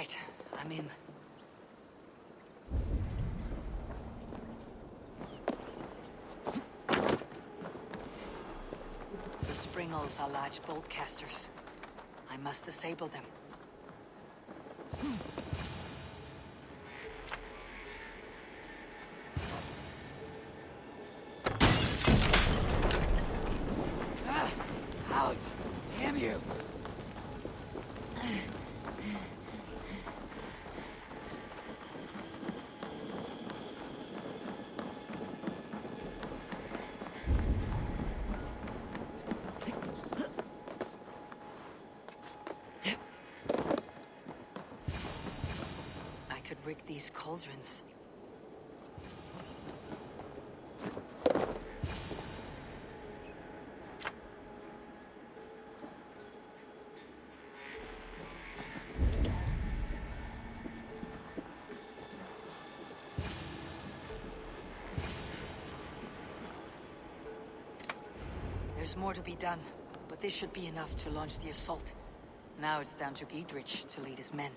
right. I'm in. The springles are large bolt casters. I must disable them. Ouch! Damn you! I could rig these cauldrons. There's more to be done, but this should be enough to launch the assault. Now it's down to Giedrich to lead his men.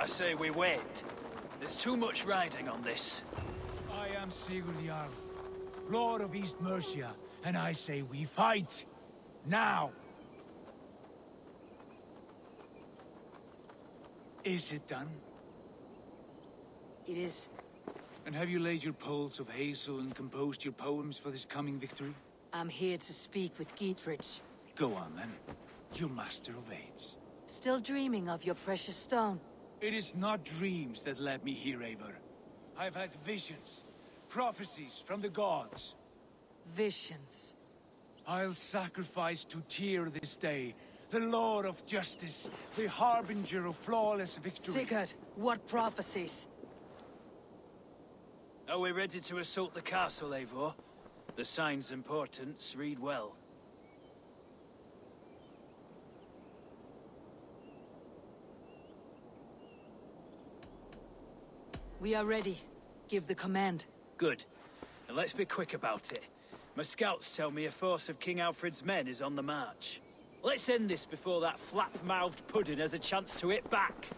I say we wait. There's too much riding on this. I am Sigurd Jarl, Lord of East Mercia, and I say we fight! Now! Is it done? It is. And have you laid your poles of hazel and composed your poems for this coming victory? I'm here to speak with Giedrich. Go on then. You're master of aids. Still dreaming of your precious stone? It is not dreams that led me here, Eivor. I've had visions, prophecies from the gods. Visions. I'll sacrifice to Tyr this day, the Lord of Justice, the harbinger of flawless victory. Sigurd, what prophecies? Are we ready to assault the castle, Eivor? The signs and portents read well. We are ready. Give the command. Good. And let's be quick about it. My scouts tell me a force of King Alfred's men is on the march. Let's end this before that flap-mouthed pudding has a chance to hit back.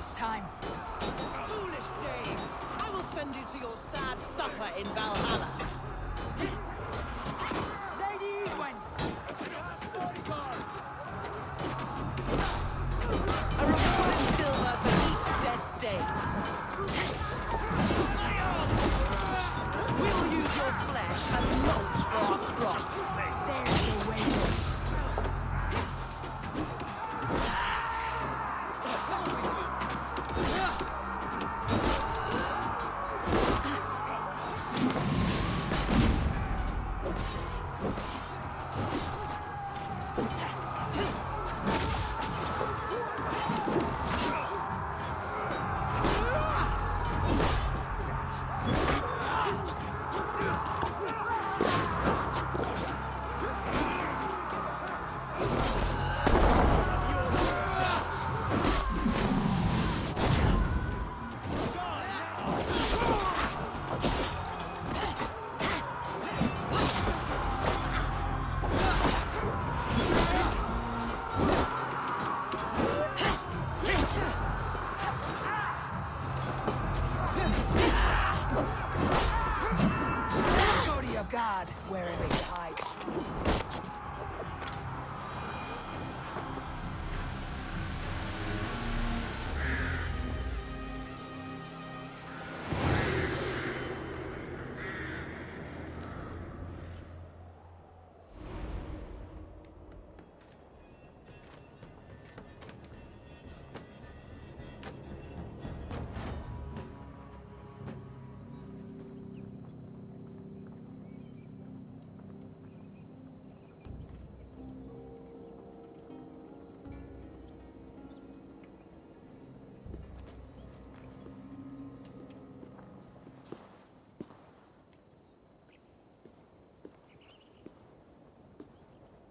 this time. Foolish dame! I will send you to your sad supper in Valhalla. Lady Edwin! A reward in silver for each dead dame. We will use your flesh as mulch for our crops. There's the way. God, wherever he hides.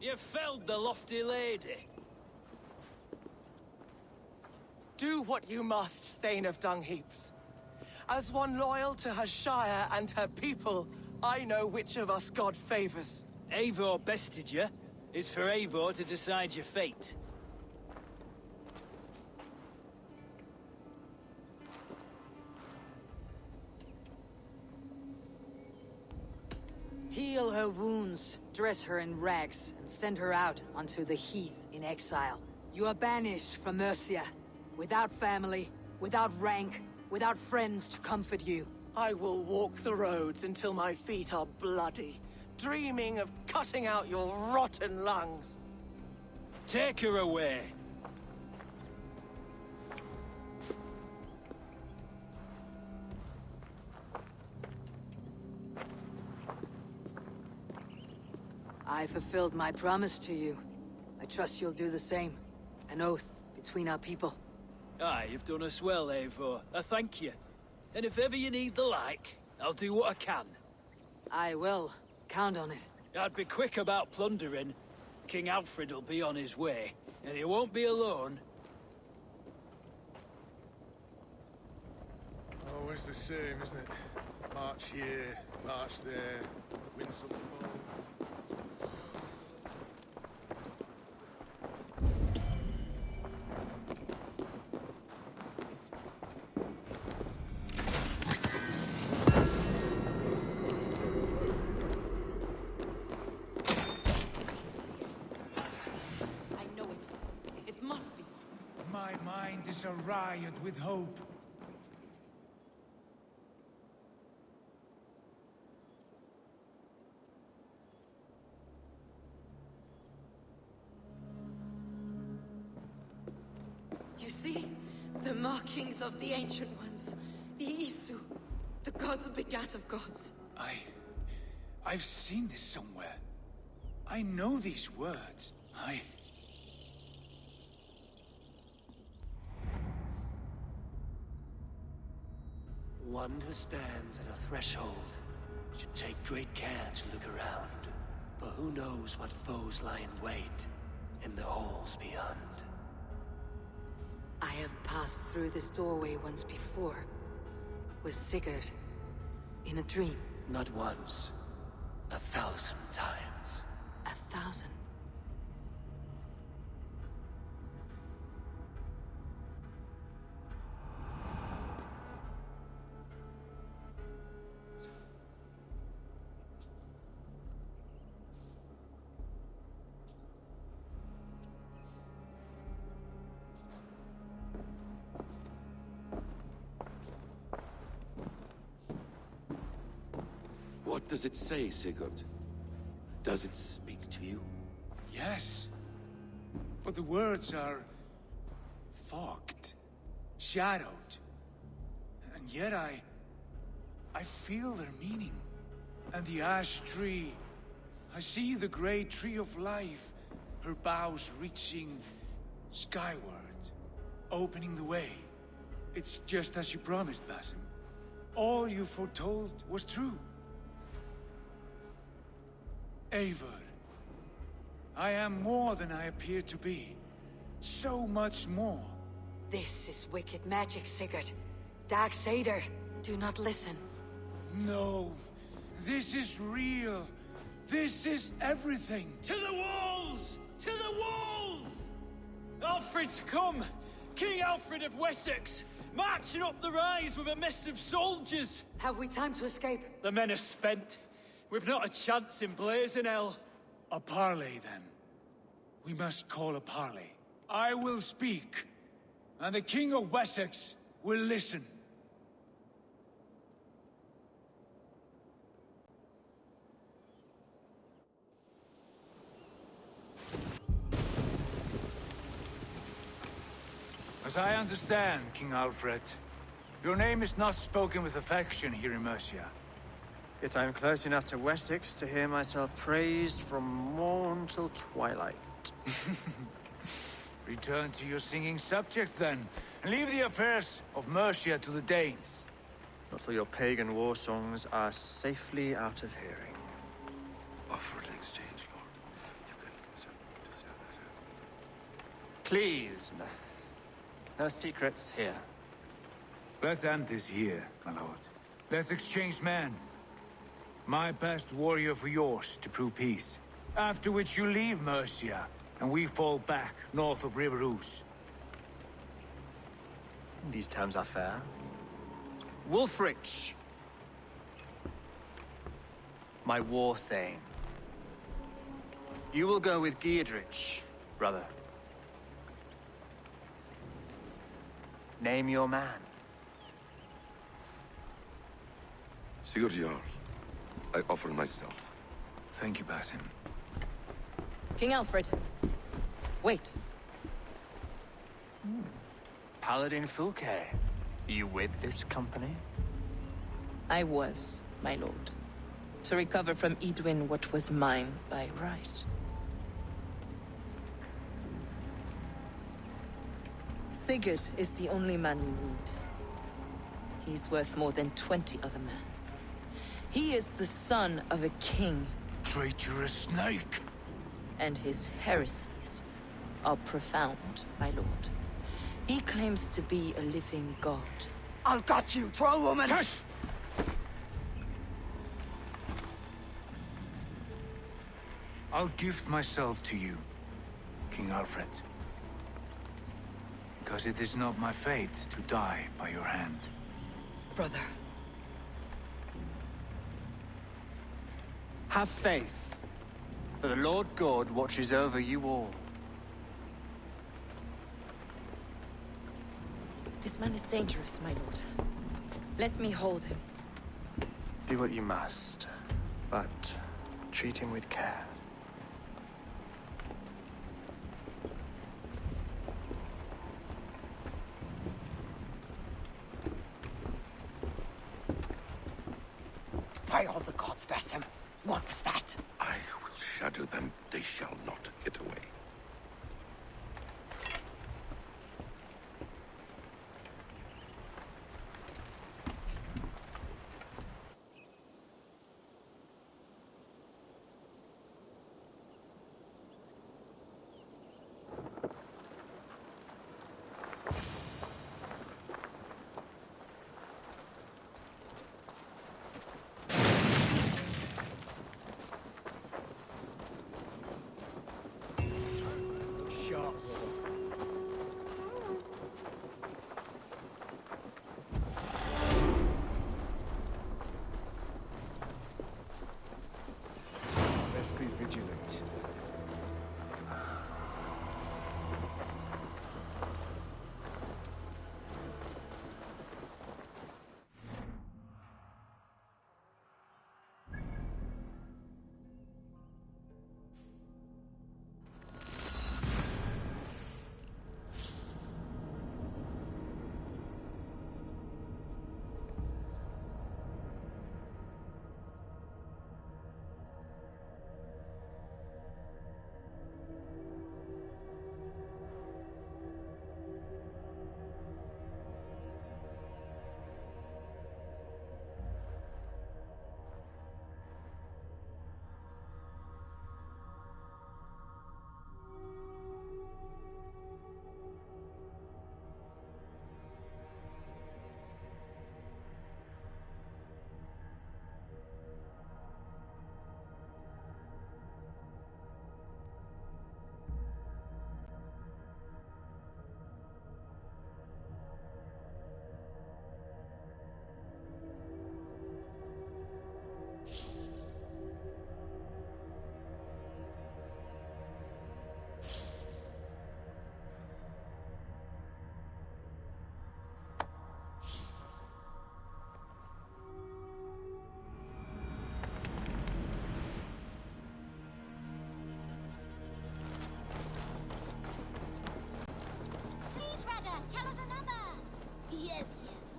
You felled the lofty lady. Do what you must, Thane of Dungheaps. As one loyal to her shire and her people, I know which of us God favors. Eivor bested you. It's for Eivor to decide your fate. Heal her wounds, dress her in rags, and send her out onto the heath in exile. You are banished from Mercia, without family, without rank, without friends to comfort you. I will walk the roads until my feet are bloody, dreaming of cutting out your rotten lungs. Take her away. I fulfilled my promise to you. I trust you'll do the same. An oath between our people. Aye, you've done us well, Eivor. I thank you. And if ever you need the like, I'll do what I can. I will. Count on it. I'd be quick about plundering. King Alfred will be on his way, and he won't be alone. Always the same, isn't it? March here, march there, win some more. My mind is a riot with hope. You see? The markings of the Ancient Ones. The Isu. The gods begat of gods. I've seen this somewhere. I know these words. One who stands at a threshold should take great care to look around, for who knows what foes lie in wait in the halls beyond. I have passed through this doorway once before. With Sigurd. In a dream. Not once, 1,000 times. 1,000. does it say, Sigurd? Does it speak to you? Yes. But the words are... fogged. Shadowed. And yet I feel their meaning. And the ash tree... I see the great tree of life, her boughs reaching skyward, opening the way. It's just as you promised, Basim. All you foretold was true. Eivor, I am more than I appear to be. So much more. This is wicked magic, Sigurd. Darksader, do not listen. No, this is real. This is everything. To the walls! To the walls! Alfred's come! King Alfred of Wessex! Marching up the rise with a mess of soldiers! Have we time to escape? The men are spent. We've not a chance in blazing hell. A parley, then. We must call a parley. I will speak, and the King of Wessex will listen. As I understand, King Alfred, your name is not spoken with affection here in Mercia. Yet I am close enough to Wessex to hear myself praised from morn till twilight. Return to your singing subjects, then, and leave the affairs of Mercia to the Danes. Not till your pagan war songs are safely out of hearing. Offer an exchange, Lord. You can... Please, no secrets here. Let's end this here, my lord. Let's exchange men. My best warrior for yours to prove peace. After which you leave Mercia, and we fall back north of River Ouse. These terms are fair. Wulfrich! My war thane. You will go with Geodrich, brother. Name your man. Sigurd Jarl, I offer myself. Thank you, Basim. King Alfred. Wait. Paladin Fulke. You with this company? I was, my lord. To recover from Edwin what was mine by right. Sigurd is the only man you need. He's worth more than 20 other men. He is the son of a king. Traitorous snake! And his heresies are profound, my lord. He claims to be a living god. I've got you, troll woman! Tush! I'll gift myself to you, King Alfred. Because it is not my fate to die by your hand. Brother. Have faith, for the Lord God watches over you all. This man is dangerous, my lord. Let me hold him. Do what you must, but treat him with care. By all the gods, Basim. What was that? I will shadow them. They shall not get away. Best be vigilant.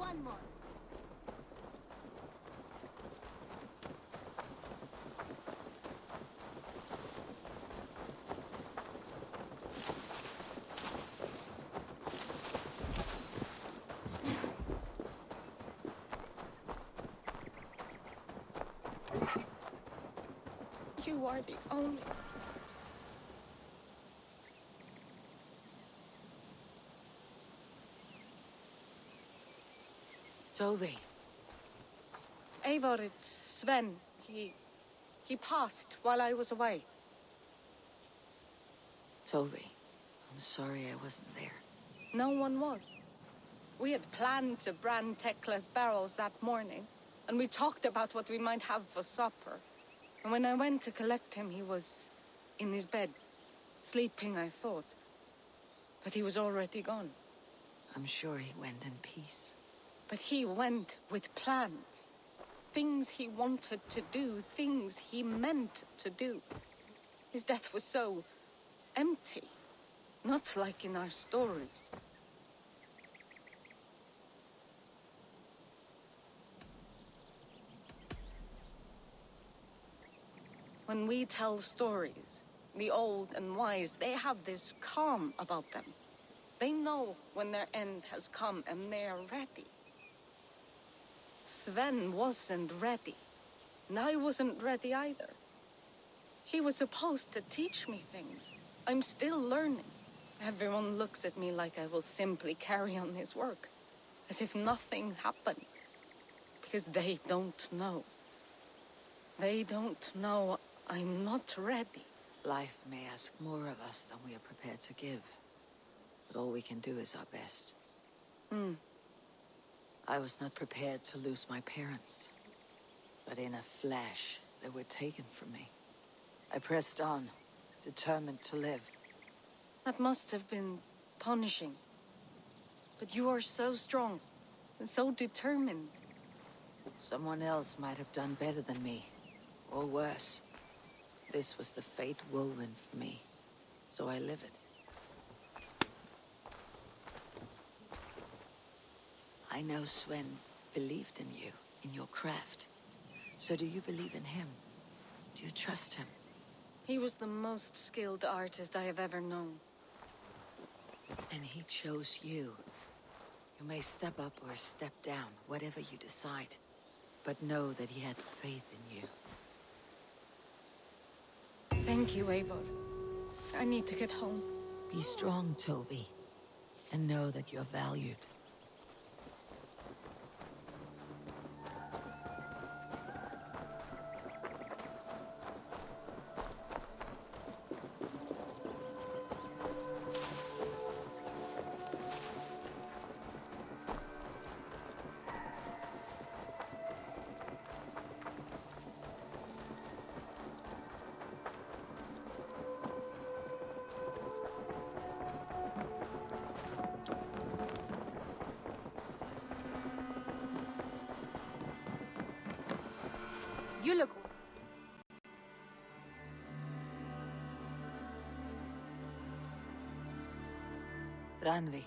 One more. You are the only... Tovi. Eivor, it's Sven. He passed while I was away. Tovi, I'm sorry I wasn't there. No one was. We had planned to brand Tekla's barrels that morning, and we talked about what we might have for supper. And when I went to collect him, he was in his bed, sleeping, I thought. But he was already gone. I'm sure he went in peace. But he went with plans. Things he wanted to do, things he meant to do. His death was so empty. Not like in our stories. When we tell stories, the old and wise, they have this calm about them. They know when their end has come and they are ready. Sven wasn't ready, and I wasn't ready either. He was supposed to teach me things. I'm still learning. Everyone looks at me like I will simply carry on his work, as if nothing happened. Because they don't know. They don't know I'm not ready. Life may ask more of us than we are prepared to give. But all we can do is our best. I was not prepared to lose my parents. But in a flash, they were taken from me. I pressed on, determined to live. That must have been punishing. But you are so strong, and so determined. Someone else might have done better than me, or worse. This was the fate woven for me, so I live it. I know Sven believed in you, in your craft. So do you believe in him? Do you trust him? He was the most skilled artist I have ever known. And he chose you. You may step up or step down, whatever you decide. But know that he had faith in you. Thank you, Eivor. I need to get home. Be strong, Tovi. And know that you're valued. You look... Ranvi,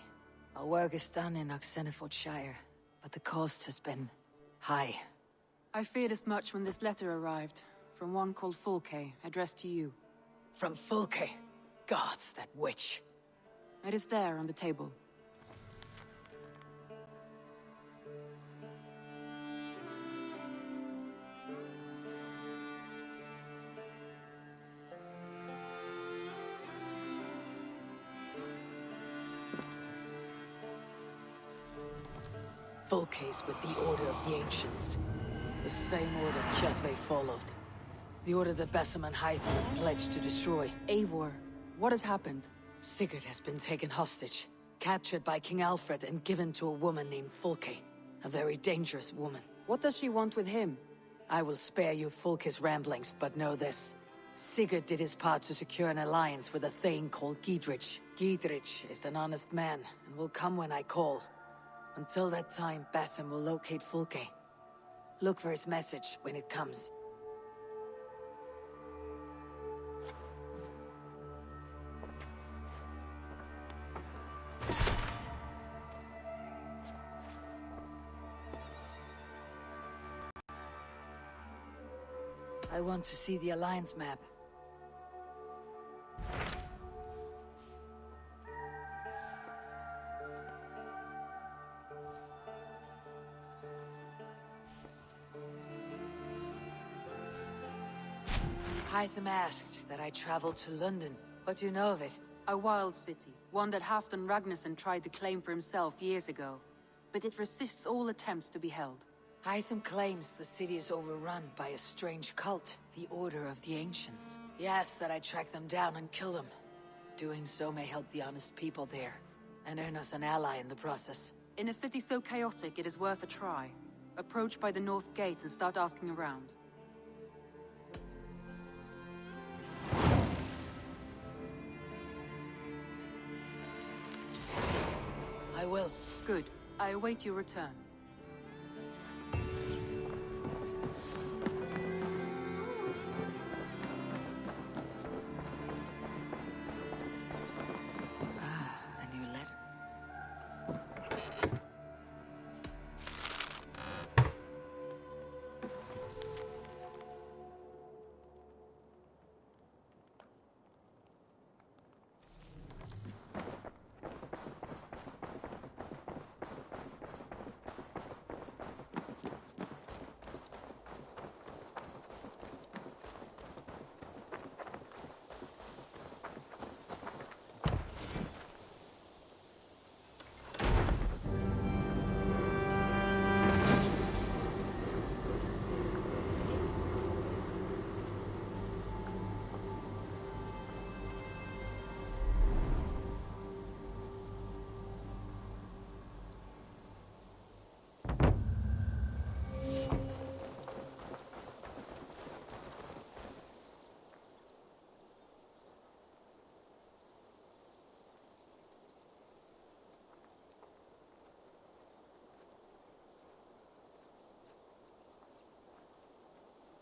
our work is done in Oxenfordcire, but the cost has been high. I feared as much when this letter arrived, from one called Fulke, addressed to you. From Fulke? Gods, that witch. It is there on the table. Fulke's with the Order of the Ancients. The same order Kjotve followed. The order that Basim and Hytham have pledged to destroy. Eivor, what has happened? Sigurd has been taken hostage, captured by King Alfred and given to a woman named Fulke. A very dangerous woman. What does she want with him? I will spare you Fulke's ramblings, but know this. Sigurd did his part to secure an alliance with a thane called Gidrich. Gidrich is an honest man, and will come when I call. Until that time, Basim will locate Fulke. Look for his message when it comes. I want to see the Alliance map. Hytham asked that I travel to London. What do you know of it? A wild city, one that Halfdan Ragnarsson tried to claim for himself years ago. But it resists all attempts to be held. Hytham claims the city is overrun by a strange cult, the Order of the Ancients. He asks that I track them down and kill them. Doing so may help the honest people there, and earn us an ally in the process. In a city so chaotic, it is worth a try. Approach by the North Gate and start asking around. I will. Good. I await your return. A new letter.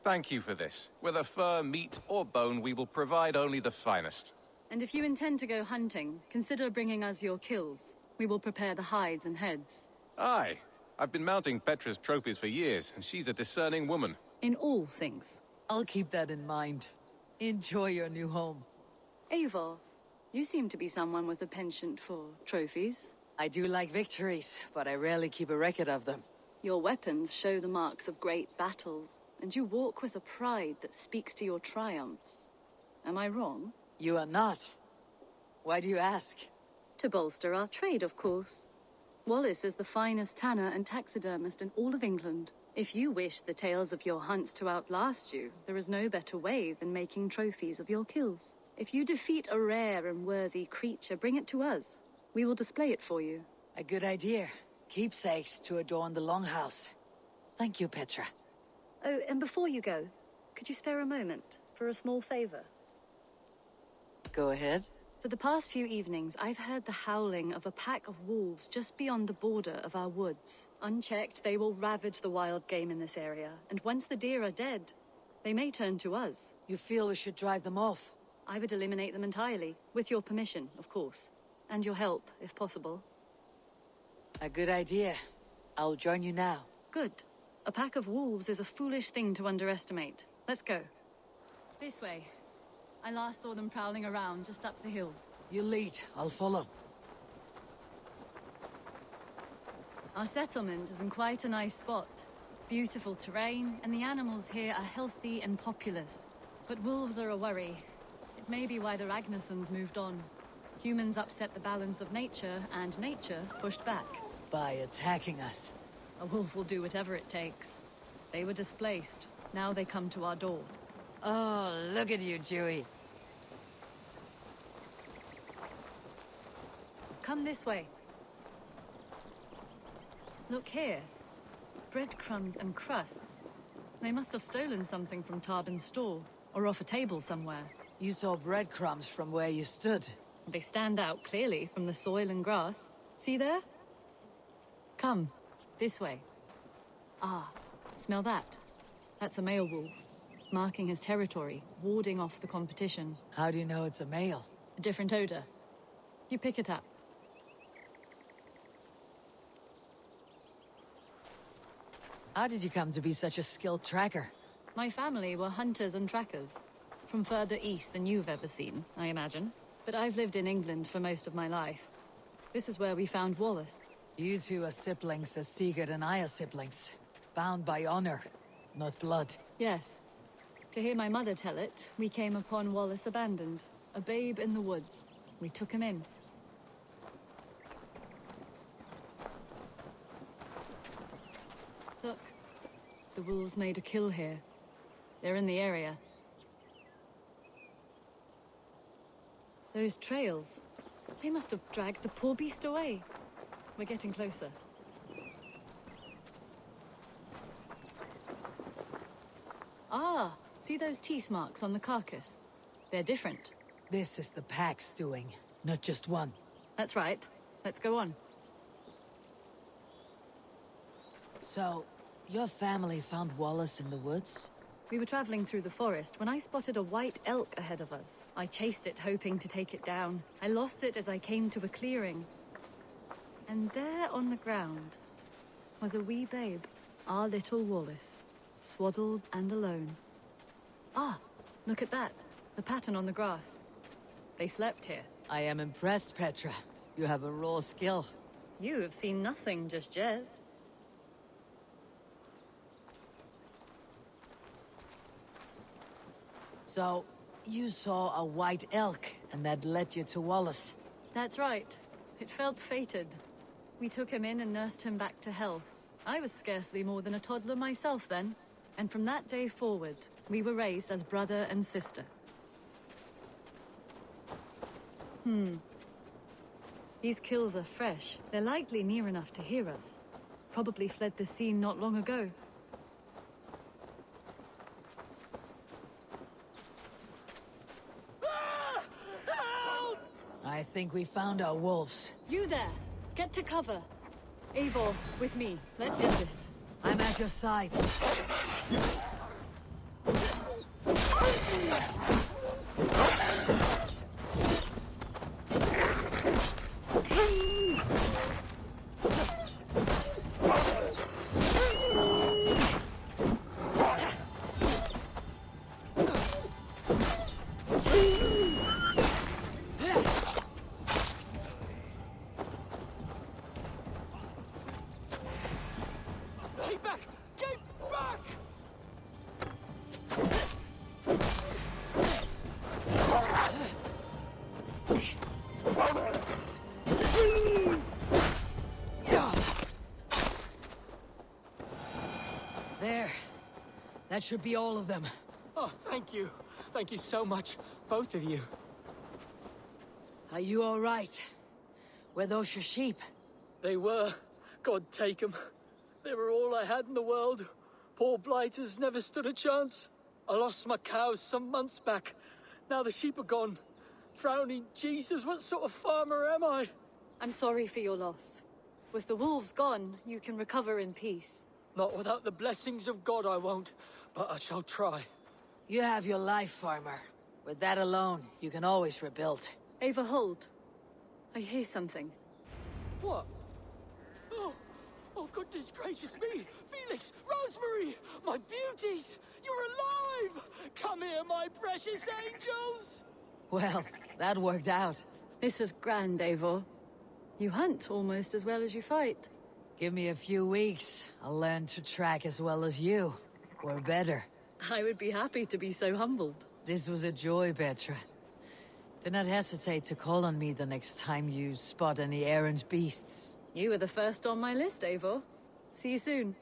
Thank you for this. Whether fur, meat, or bone, we will provide only the finest. And if you intend to go hunting, consider bringing us your kills. We will prepare the hides and heads. Aye. I've been mounting Petra's trophies for years, and she's a discerning woman. In all things. I'll keep that in mind. Enjoy your new home. Eivor, you seem to be someone with a penchant for trophies. I do like victories, but I rarely keep a record of them. Your weapons show the marks of great battles, and you walk with a pride that speaks to your triumphs. Am I wrong? You are not. Why do you ask? To bolster our trade, of course. Wallace is the finest tanner and taxidermist in all of England. If you wish the tales of your hunts to outlast you, there is no better way than making trophies of your kills. If you defeat a rare and worthy creature, bring it to us. We will display it for you. A good idea. Keepsakes to adorn the Longhouse. Thank you, Petra. Oh, and before you go, could you spare a moment for a small favor? Go ahead. For the past few evenings, I've heard the howling of a pack of wolves just beyond the border of our woods. Unchecked, they will ravage the wild game in this area, and once the deer are dead, they may turn to us. You feel we should drive them off? I would eliminate them entirely, with your permission, of course. And your help, if possible. A good idea. I'll join you now. Good. A pack of wolves is a foolish thing to underestimate. Let's go. This way. I last saw them prowling around just up the hill. You lead. I'll follow. Our settlement is in quite a nice spot. Beautiful terrain, and the animals here are healthy and populous. But wolves are a worry. It may be why the Ragnarssons moved on. Humans upset the balance of nature, and nature pushed back. By attacking us. A wolf will do whatever it takes. They were displaced. Now they come to our door. Oh, look at you, Dewey. Come this way. Look here. Breadcrumbs and crusts. They must have stolen something from Tarbin's store, or off a table somewhere. You saw breadcrumbs from where you stood. They stand out clearly from the soil and grass. See there? Come, this way. Ah, smell that? That's a male wolf, marking his territory, warding off the competition. How do you know it's a male? A different odor. You pick it up. How did you come to be such a skilled tracker? My family were hunters and trackers. From further east than you've ever seen, I imagine. But I've lived in England for most of my life. This is where we found Wallace. You two are siblings as Sigurd and I are siblings. Bound by honor, not blood. Yes. To hear my mother tell it, we came upon Wallace abandoned. A babe in the woods. We took him in. Look. The wolves made a kill here. They're in the area. Those trails. They must have dragged the poor beast away. We're getting closer. Ah, see those teeth marks on the carcass? They're different. This is the pack's doing, not just one. That's right. Let's go on. So, your family found Wallace in the woods? We were traveling through the forest when I spotted a white elk ahead of us. I chased it, hoping to take it down. I lost it as I came to a clearing. And there on the ground was a wee babe, our little Wallace, swaddled and alone. Ah, look at that. The pattern on the grass. They slept here. I am impressed, Petra. You have a raw skill. You have seen nothing just yet. So, you saw a white elk, and that led you to Wallace? That's right. It felt fated. We took him in and nursed him back to health. I was scarcely more than a toddler myself then. And from that day forward, we were raised as brother and sister. These kills are fresh. They're likely near enough to hear us. Probably fled the scene not long ago. I think we found our wolves. You there! Get to cover! Eivor, with me. Let's do this. I'm at your side. There. That should be all of them. Oh, thank you. Thank you so much, both of you. Are you all right? Were those your sheep? They were. God take them. They were all I had in the world. Poor blighters never stood a chance. I lost my cows some months back. Now the sheep are gone. Frowning Jesus, what sort of farmer am I? I'm sorry for your loss. With the wolves gone, you can recover in peace. Not without the blessings of God I won't, but I shall try. You have your life, farmer. With that alone, you can always rebuild. Ava, hold. I hear something. What? Oh, goodness gracious me! Felix, Rosemary, my beauties! You're alive! Come here, my precious angels! Well, that worked out. This was grand, Eivor. You hunt almost as well as you fight. Give me a few weeks. I'll learn to track as well as you. Or better. I would be happy to be so humbled. This was a joy, Petra. Do not hesitate to call on me the next time you spot any errant beasts. You were the first on my list, Eivor. See you soon.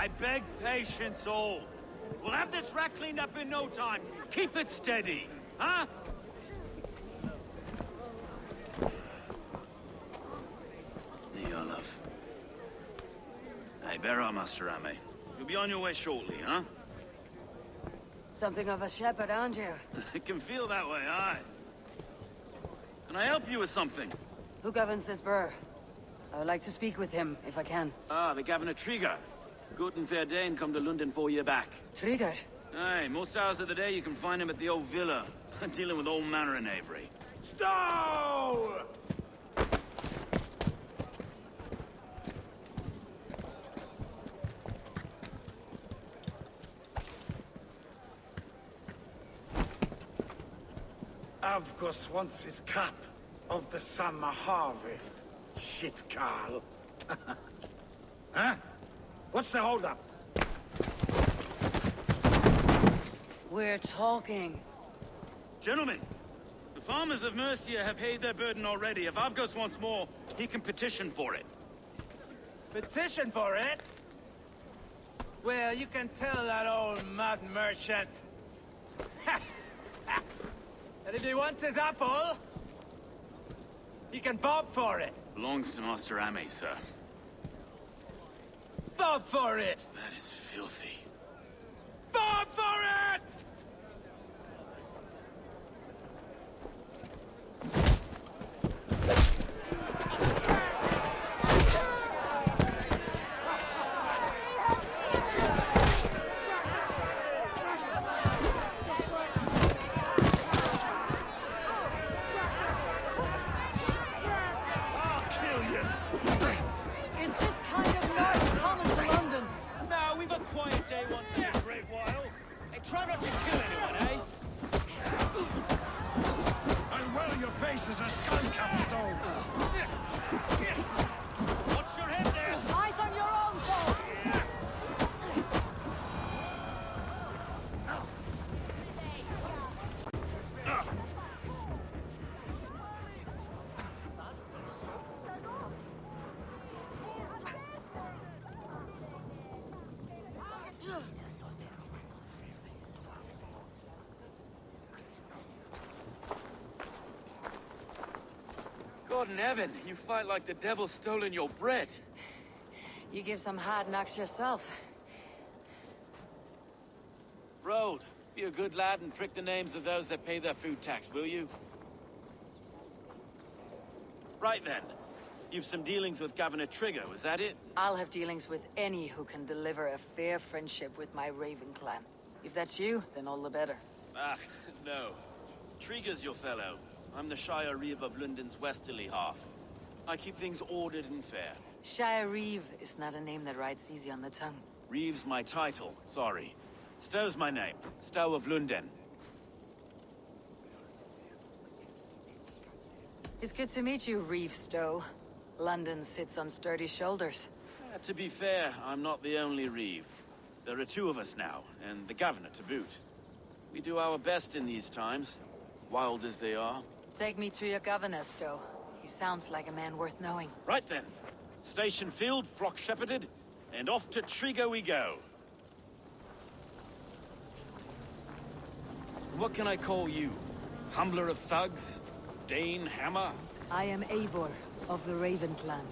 I beg patience, all. We'll have this wreck cleaned up in no time. Keep it steady, huh? There you are, love. Hey, bear up, Master Ame. You'll be on your way shortly, huh? Something of a shepherd, aren't you? It can feel that way, aye. Can I help you with something? Who governs this burr? I would like to speak with him, if I can. Ah, the Governor Trigger. Good and fair Dane come to London 4 years back. Trigger? Aye, most hours of the day you can find him at the old villa, dealing with all manner of knavery. Stow! Avgus wants his cut of the summer harvest. Shit, Carl. Huh? What's the holdup? We're talking. Gentlemen, the farmers of Mercia have paid their burden already. If Avgus wants more, he can petition for it. Petition for it? Well, you can tell that old mud merchant. And if he wants his apple, he can bob for it. Belongs to Master Ame, sir. Bob for it! That is filthy. Bob for it! Is this kind of noise common to London? Now we've a quiet day once in a great while. Hey, try not to kill anyone, eh? And well, your face is a skunk up stove. Watch your head there! Eyes on your own, folk! God in heaven, you fight like the devil stolen your bread. You give some hard knocks yourself. Road, be a good lad and prick the names of those that pay their food tax, will you? Right then. You've some dealings with Governor Trigger, was that it? I'll have dealings with any who can deliver a fair friendship with my Raven clan. If that's you, then all the better. Ah, no. Trigger's your fellow. I'm the Shire Reeve of London's westerly half. I keep things ordered and fair. Shire Reeve is not a name that rides easy on the tongue. Reeve's my title, sorry. Stow's my name. Stow of London. It's good to meet you, Reeve Stowe. London sits on sturdy shoulders. To be fair, I'm not the only Reeve. There are two of us now, and the Governor to boot. We do our best in these times, wild as they are. Take me to your governor, Stowe. He sounds like a man worth knowing. Right then. Station filled, flock shepherded, and off to Trigger we go. What can I call you? Humbler of thugs? Dane Hammer? I am Eivor, of the Raven clan.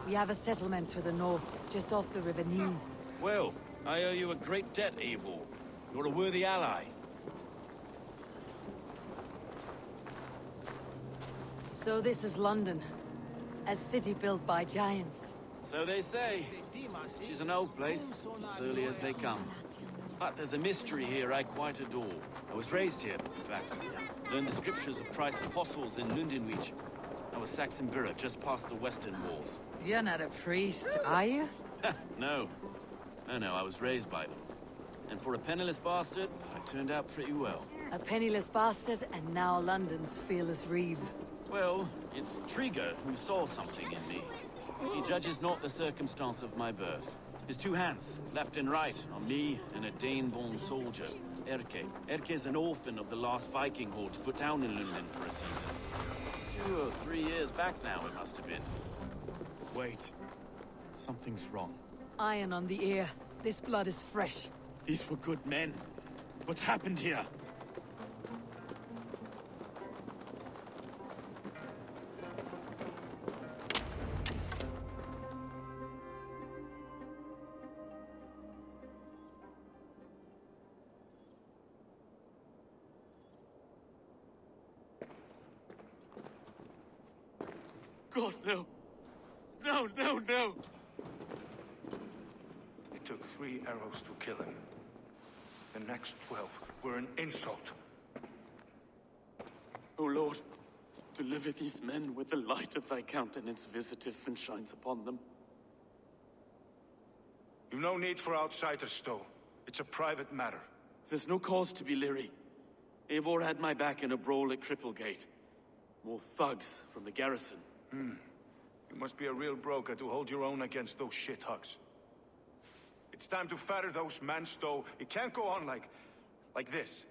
We have a settlement to the north, just off the River Nene. Well, I owe you a great debt, Eivor. You're a worthy ally. So this is London. A city built by giants. So they say. She's an old place, as early as they come. But there's a mystery here I quite adore. I was raised here, in fact. Learned the scriptures of Christ's apostles in Lundenwich. I was Saxon Borough, just past the western walls. You're not a priest, are you? No. No, I was raised by them. And for a penniless bastard, I turned out pretty well. A penniless bastard, and now London's fearless Reeve. Well, it's Trigger who saw something in me. He judges not the circumstance of my birth. His two hands, left and right, on me and a Dane-born soldier, Erke. Erke's an orphan of the last Viking horde put down in London for a season. 2 or 3 years back now, it must have been. Wait. Something's wrong. Iron on the ear. This blood is fresh. These were good men. What's happened here? God, no. No, no, no! It took 3 arrows to kill him. The next 12 were an insult. O Lord, deliver these men with the light of thy countenance visiteth and shines upon them. You've no need for outsiders, Stowe. It's a private matter. There's no cause to be leery. Eivor had my back in a brawl at Cripplegate. More thugs from the garrison. You must be a real broker to hold your own against those shithugs. It's time to fetter those men, Stowe. It can't go on like this.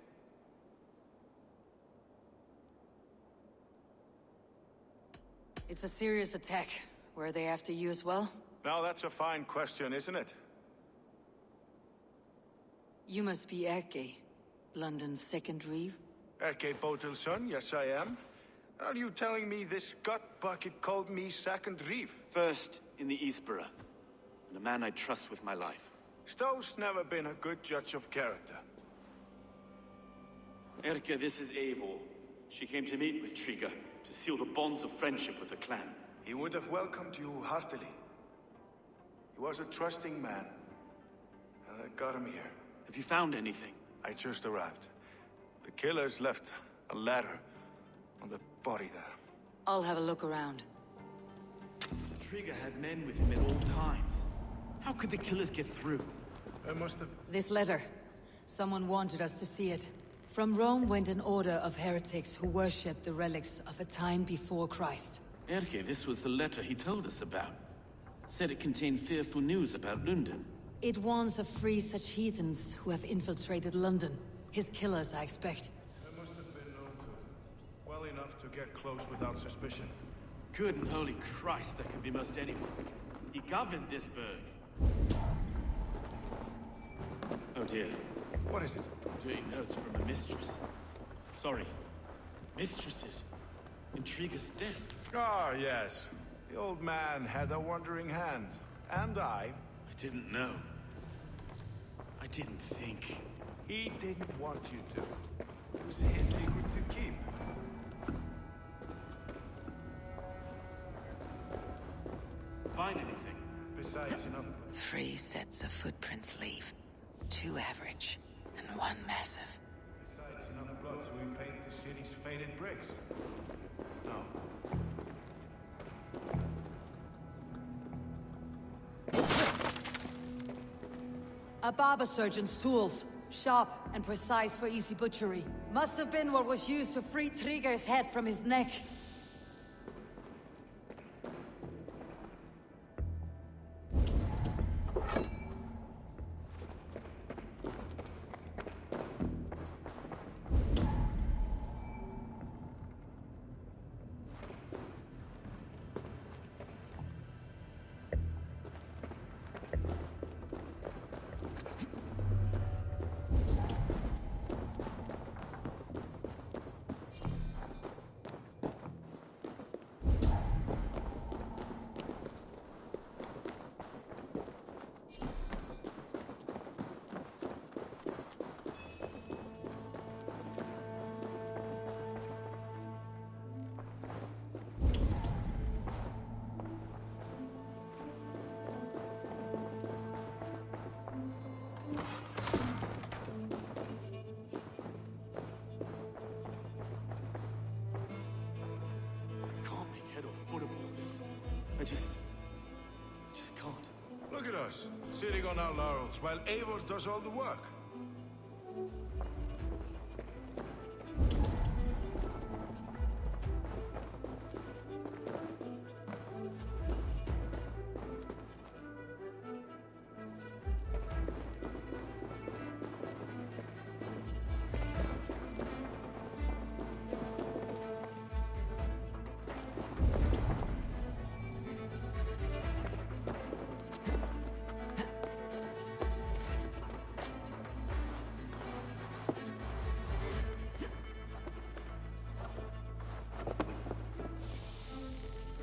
It's a serious attack. Were they after you as well? Now that's a fine question, isn't it? You must be Erke, London's second reeve. Erke Botil's son, yes I am. Are you telling me this gut bucket called me second reeve? First in the Eastborough, and a man I trust with my life. Stowe's never been a good judge of character. Erke, this is Eivor. She came to meet with Triga, to seal the bonds of friendship with the clan. He would have welcomed you heartily. He was a trusting man, and I got him here. Have you found anything? I just arrived. The killers left a ladder on the body there. I'll have a look around. Triga had men with him at all times. How could the killers get through? I must have... This letter. Someone wanted us to see it. From Rome went an order of heretics who worshipped the relics of a time before Christ. Erke, this was the letter he told us about. Said it contained fearful news about London. It warns of 3 such heathens who have infiltrated London. His killers, I expect. I must have been known to him. Well enough to get close without suspicion. Good and holy Christ, that could be most anyone. He governed this burg. Oh dear. What is it? Dirty notes from a mistress. Sorry. Mistresses. Intriga's desk. Ah, yes. The old man had a wandering hand. And I didn't know. I didn't think. He didn't want you to. It was his secret to keep. Find anything? Besides, enough. 3 sets of footprints leave. 2 average, and 1 massive. Besides, enough blood to repaint the city's faded bricks. No. A barber surgeon's tools. Sharp and precise for easy butchery. Must have been what was used to free Triga's head from his neck. I just can't. Look at us, sitting on our laurels while Eivor does all the work.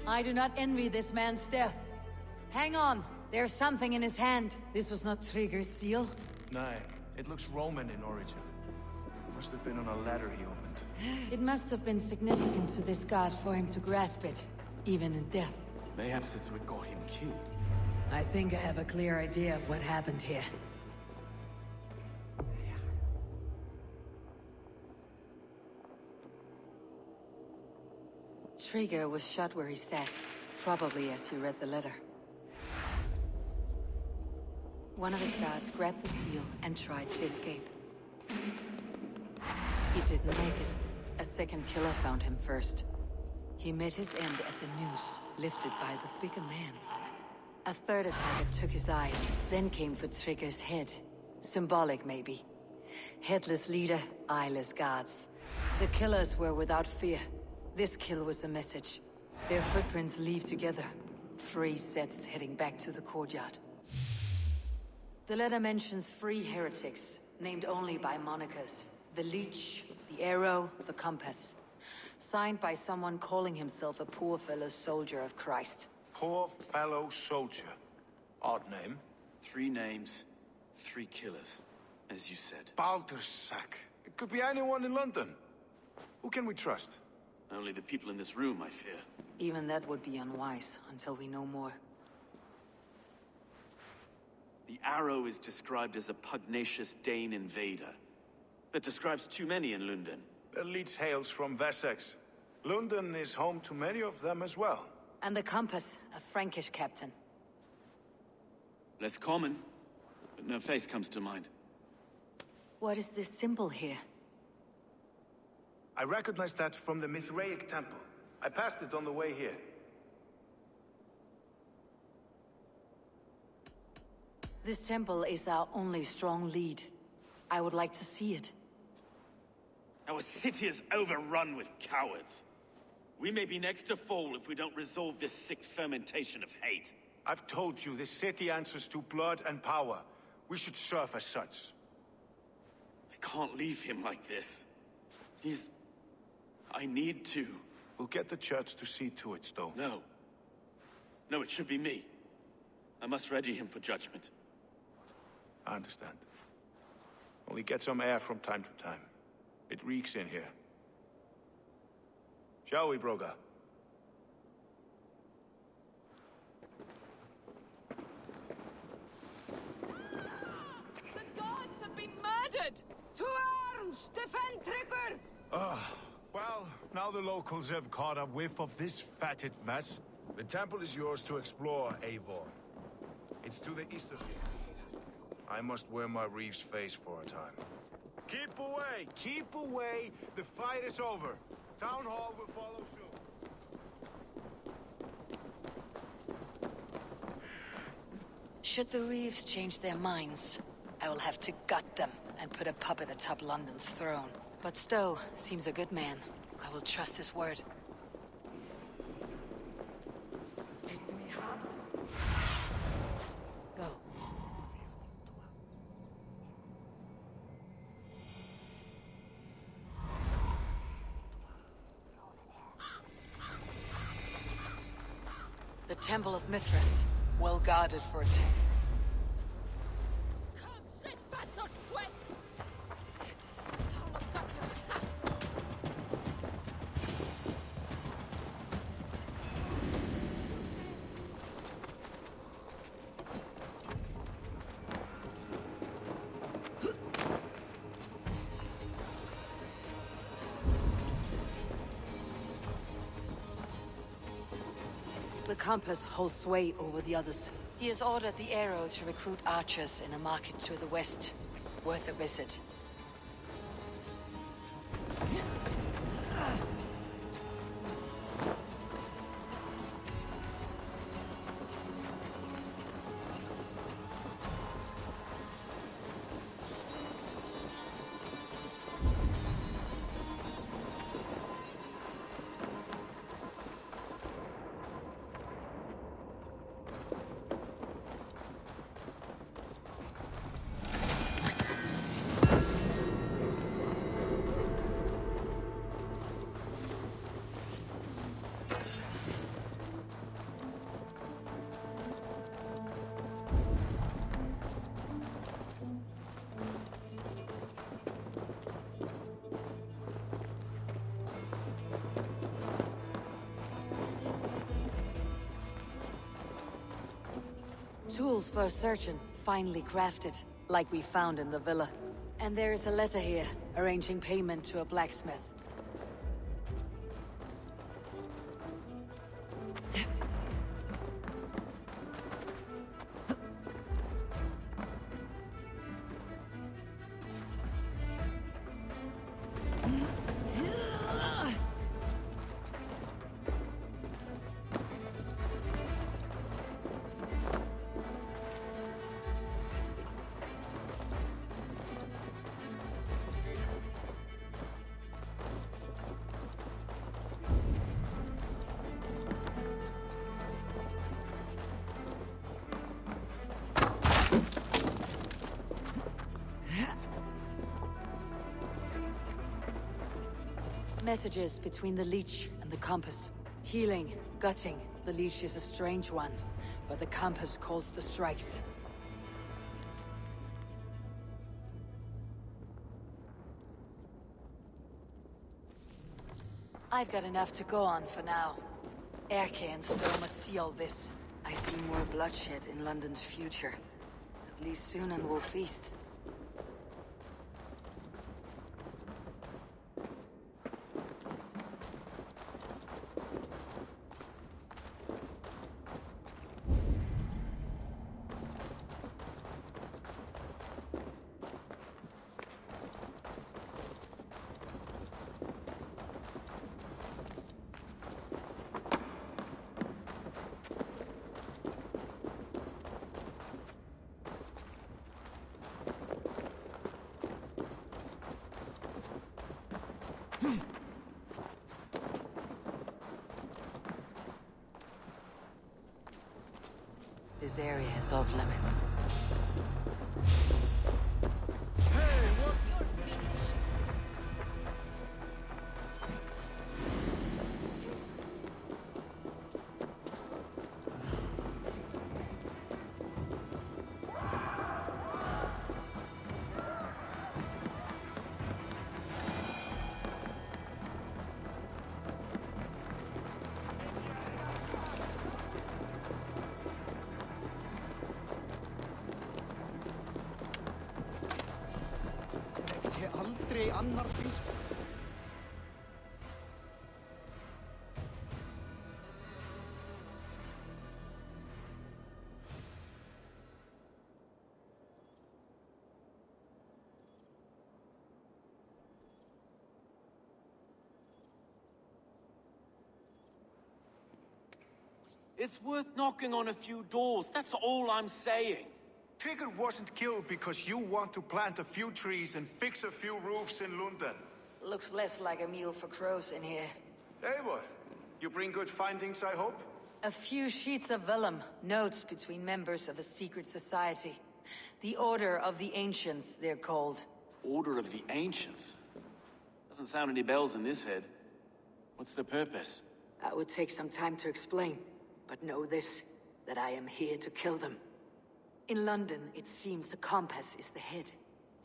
I do not envy this man's death. Hang on, there's something in his hand. This was not Trigger's seal. Nay, it looks Roman in origin. Must have been on a ladder he opened. It must have been significant to this god for him to grasp it, even in death. Mayhaps it's what got him killed. I think I have a clear idea of what happened here. Trigger was shot where he sat, probably as he read the letter. One of his guards grabbed the seal and tried to escape. He didn't make it. A second killer found him first. He met his end at the noose, lifted by the bigger man. A third attacker took his eyes, then came for Trigger's head. Symbolic, maybe. Headless leader, eyeless guards. The killers were without fear. This kill was a message. Their footprints leave together. 3 sets heading back to the courtyard. The letter mentions 3 heretics, named only by monikers. The Leech, the Arrow, the Compass. Signed by someone calling himself a poor fellow soldier of Christ. Poor fellow soldier. Odd name. 3 names, 3 killers, as you said. Baldersack. It could be anyone in London. Who can we trust? Only the people in this room, I fear. Even that would be unwise, until we know more. The Arrow is described as a pugnacious Dane invader. That describes too many in London. The Leech hails from Wessex. London is home to many of them as well. And the Compass, a Frankish captain. Less common, but no face comes to mind. What is this symbol here? I recognize that from the Mithraic temple. I passed it on the way here. This temple is our only strong lead. I would like to see it. Our city is overrun with cowards. We may be next to fall if we don't resolve this sick fermentation of hate. I've told you, this city answers to blood and power. We should serve as such. I can't leave him like this. I need to. We'll get the church to see to it, Stowe. No. No, it should be me. I must ready him for judgment. I understand. Only get some air from time to time. It reeks in here. Shall we, Broga? The gods have been murdered! To arms! Defend Trigger! Well, now the locals have caught a whiff of this fatted mess. The temple is yours to explore, Eivor. It's to the east of here. I must wear my Reeve's face for a time. Keep away! Keep away! The fight is over. Town Hall will follow soon. Should the Reeves change their minds, I will have to gut them and put a puppet atop London's throne. But Stowe seems a good man. I will trust his word. Go. The Temple of Mithras, well guarded for a time. The Compass holds sway over the others. He has ordered the Arrow to recruit archers in a market to the west. Worth a visit. tools for searching, finely crafted, like we found in the villa. And there is a letter here, arranging payment to a blacksmith. Messages between the leech and the compass. Healing, gutting. The leech is a strange one, but the compass calls the strikes. I've got enough to go on for now. Erke and Stoma seal this. I see more bloodshed in London's future. At least soon and we'll feast. This area is off limits. It's worth knocking on a few doors, that's all I'm saying. Tigger wasn't killed because you want to plant a few trees and fix a few roofs in London. Looks less like a meal for crows in here. Hey, what? You bring good findings, I hope? A few sheets of vellum, notes between members of a secret society. The Order of the Ancients, they're called. Order of the Ancients? Doesn't sound any bells in this head. What's the purpose? That would take some time to explain. But know this, that I am here to kill them. In London, it seems the compass is the head.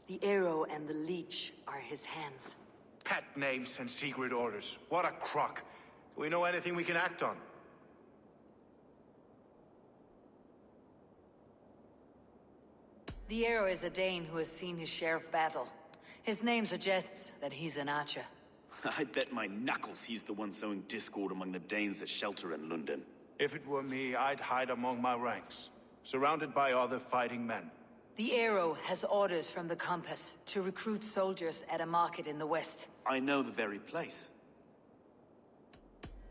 The arrow and the leech are his hands. Pet names and secret orders. What a crock. Do we know anything we can act on? The arrow is a Dane who has seen his share of battle. His name suggests that he's an archer. I bet my knuckles he's the one sowing discord among the Danes that shelter in London. If it were me, I'd hide among my ranks, surrounded by other fighting men. The arrow has orders from the compass to recruit soldiers at a market in the west. I know the very place.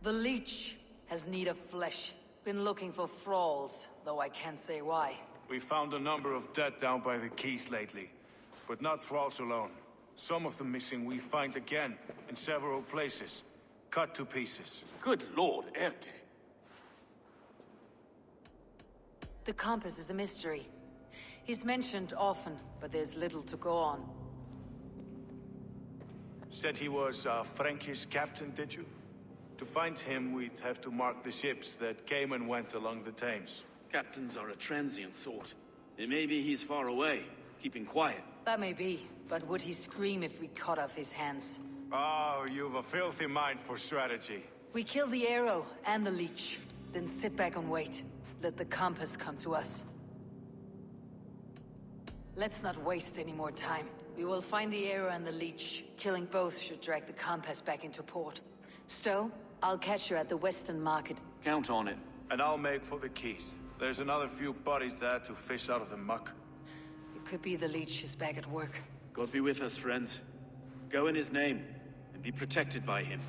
The leech has need of flesh. Been looking for thralls, though I can't say why. We found a number of dead down by the quays lately, but not thralls alone. Some of the missing we find again in several places, cut to pieces. Good lord, Erke. The compass is a mystery. He's mentioned often, but there's little to go on. Said he was a Frankish captain, did you? To find him, we'd have to mark the ships that came and went along the Thames. Captains are a transient sort. It may be he's far away, keeping quiet. That may be, but would he scream if we cut off his hands? Oh, you've a filthy mind for strategy. We kill the arrow and the leech, then sit back and wait. Let the compass come to us. Let's not waste any more time. We will find the Arrow and the Leech. Killing both should drag the Compass back into port. Stowe, I'll catch you at the Western Market. Count on it. And I'll make for the keys. There's another few bodies there to fish out of the muck. It could be the Leech is back at work. God be with us, friends. Go in his name, and be protected by him.